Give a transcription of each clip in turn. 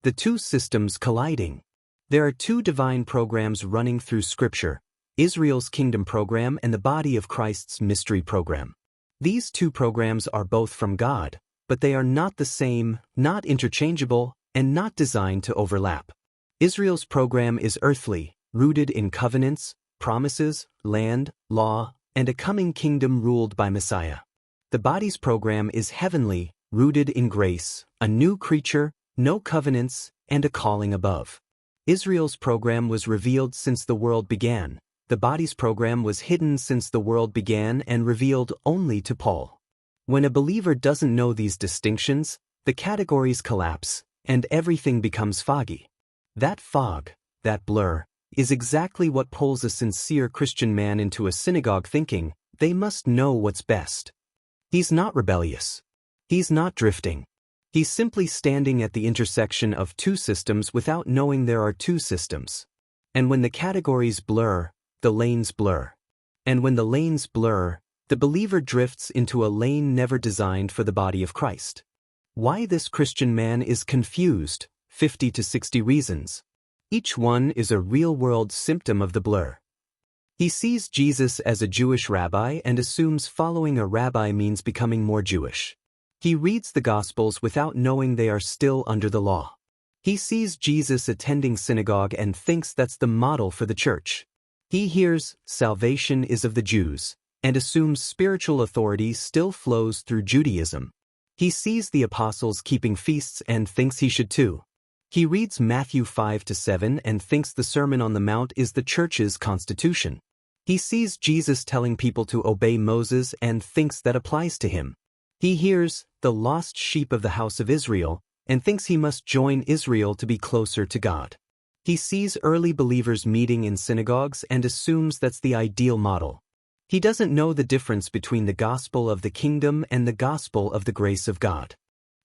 The two systems colliding. There are two divine programs running through Scripture, Israel's kingdom program and the body of Christ's mystery program. These two programs are both from God, but they are not the same, not interchangeable, and not designed to overlap. Israel's program is earthly, rooted in covenants, promises, land, law, and a coming kingdom ruled by Messiah. The body's program is heavenly, rooted in grace, a new creature, no covenants, and a calling above. Israel's program was revealed since the world began. The body's program was hidden since the world began and revealed only to Paul. When a believer doesn't know these distinctions, the categories collapse, and everything becomes foggy. That fog, that blur, is exactly what pulls a sincere Christian man into a synagogue thinking, they must know what's best. He's not rebellious. He's not drifting. He's simply standing at the intersection of two systems without knowing there are two systems. And when the categories blur, the lanes blur. And when the lanes blur, the believer drifts into a lane never designed for the body of Christ. Why this Christian man is confused, 50 to 60 reasons. Each one is a real-world symptom of the blur. He sees Jesus as a Jewish rabbi and assumes following a rabbi means becoming more Jewish. He reads the Gospels without knowing they are still under the law. He sees Jesus attending synagogue and thinks that's the model for the church. He hears, salvation is of the Jews, and assumes spiritual authority still flows through Judaism. He sees the apostles keeping feasts and thinks he should too. He reads Matthew 5-7 and thinks the Sermon on the Mount is the church's constitution. He sees Jesus telling people to obey Moses and thinks that applies to him. He hears, the lost sheep of the house of Israel, and thinks he must join Israel to be closer to God. He sees early believers meeting in synagogues and assumes that's the ideal model. He doesn't know the difference between the gospel of the kingdom and the gospel of the grace of God.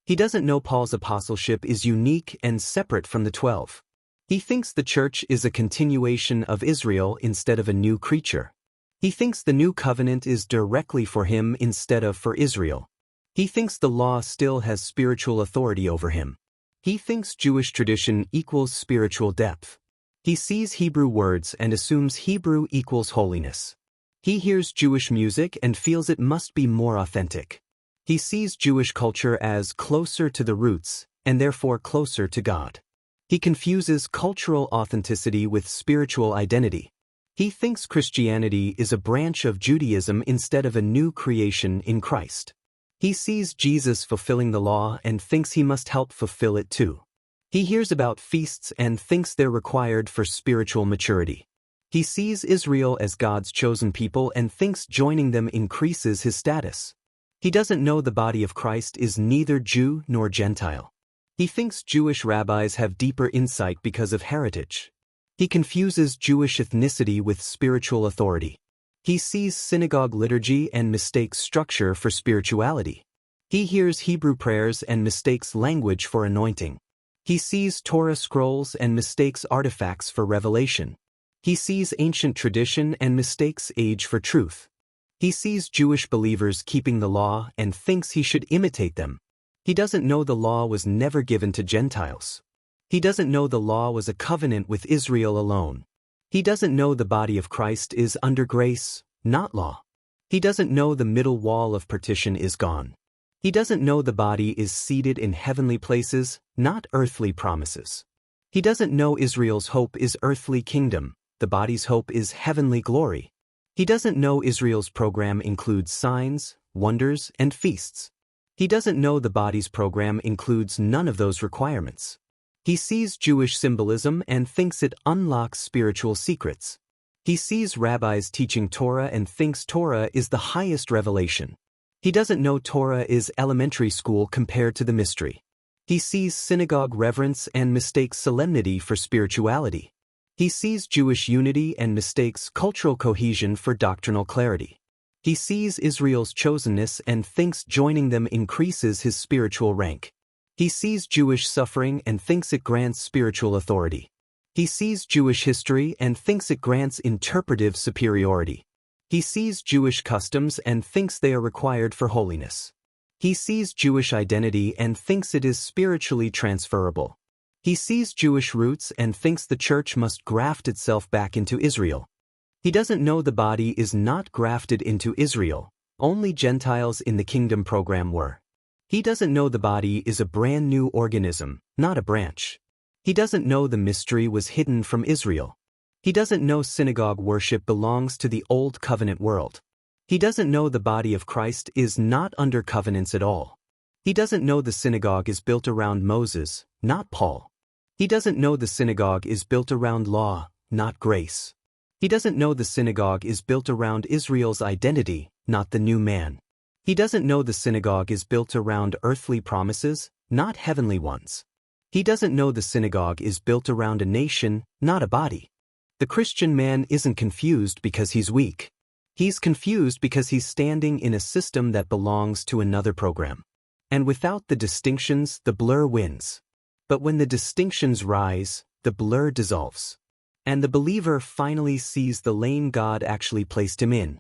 He doesn't know Paul's apostleship is unique and separate from the 12. He thinks the church is a continuation of Israel instead of a new creature. He thinks the new covenant is directly for him instead of for Israel. He thinks the law still has spiritual authority over him. He thinks Jewish tradition equals spiritual depth. He sees Hebrew words and assumes Hebrew equals holiness. He hears Jewish music and feels it must be more authentic. He sees Jewish culture as closer to the roots, and therefore closer to God. He confuses cultural authenticity with spiritual identity. He thinks Christianity is a branch of Judaism instead of a new creation in Christ. He sees Jesus fulfilling the law and thinks he must help fulfill it too. He hears about feasts and thinks they're required for spiritual maturity. He sees Israel as God's chosen people and thinks joining them increases his status. He doesn't know the body of Christ is neither Jew nor Gentile. He thinks Jewish rabbis have deeper insight because of heritage. He confuses Jewish ethnicity with spiritual authority. He sees synagogue liturgy and mistakes structure for spirituality. He hears Hebrew prayers and mistakes language for anointing. He sees Torah scrolls and mistakes artifacts for revelation. He sees ancient tradition and mistakes age for truth. He sees Jewish believers keeping the law and thinks he should imitate them. He doesn't know the law was never given to Gentiles. He doesn't know the law was a covenant with Israel alone. He doesn't know the body of Christ is under grace, not law. He doesn't know the middle wall of partition is gone. He doesn't know the body is seated in heavenly places, not earthly promises. He doesn't know Israel's hope is earthly kingdom, the body's hope is heavenly glory. He doesn't know Israel's program includes signs, wonders, and feasts. He doesn't know the body's program includes none of those requirements. He sees Jewish symbolism and thinks it unlocks spiritual secrets. He sees rabbis teaching Torah and thinks Torah is the highest revelation. He doesn't know Torah is elementary school compared to the mystery. He sees synagogue reverence and mistakes solemnity for spirituality. He sees Jewish unity and mistakes cultural cohesion for doctrinal clarity. He sees Israel's chosenness and thinks joining them increases his spiritual rank. He sees Jewish suffering and thinks it grants spiritual authority. He sees Jewish history and thinks it grants interpretive superiority. He sees Jewish customs and thinks they are required for holiness. He sees Jewish identity and thinks it is spiritually transferable. He sees Jewish roots and thinks the church must graft itself back into Israel. He doesn't know the body is not grafted into Israel, only Gentiles in the kingdom program were. He doesn't know the body is a brand new organism, not a branch. He doesn't know the mystery was hidden from Israel. He doesn't know synagogue worship belongs to the Old Covenant world. He doesn't know the body of Christ is not under covenants at all. He doesn't know the synagogue is built around Moses, not Paul. He doesn't know the synagogue is built around law, not grace. He doesn't know the synagogue is built around Israel's identity, not the new man. He doesn't know the synagogue is built around earthly promises, not heavenly ones. He doesn't know the synagogue is built around a nation, not a body. The Christian man isn't confused because he's weak. He's confused because he's standing in a system that belongs to another program. And without the distinctions, the blur wins. But when the distinctions rise, the blur dissolves. And the believer finally sees the lane God actually placed him in.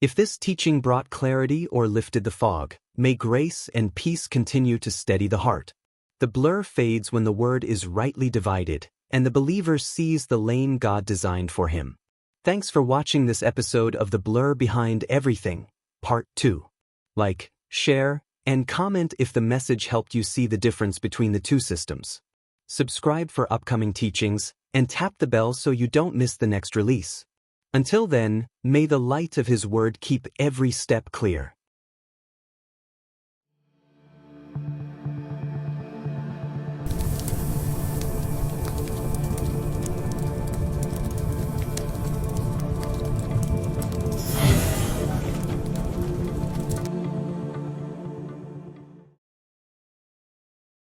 If this teaching brought clarity or lifted the fog, may grace and peace continue to steady the heart. The blur fades when the word is rightly divided, and the believer sees the lane God designed for him. Thanks for watching this episode of The Blur Behind Everything, Part 2. Like, share, and comment if the message helped you see the difference between the two systems. Subscribe for upcoming teachings, and tap the bell so you don't miss the next release. Until then, may the light of His Word keep every step clear.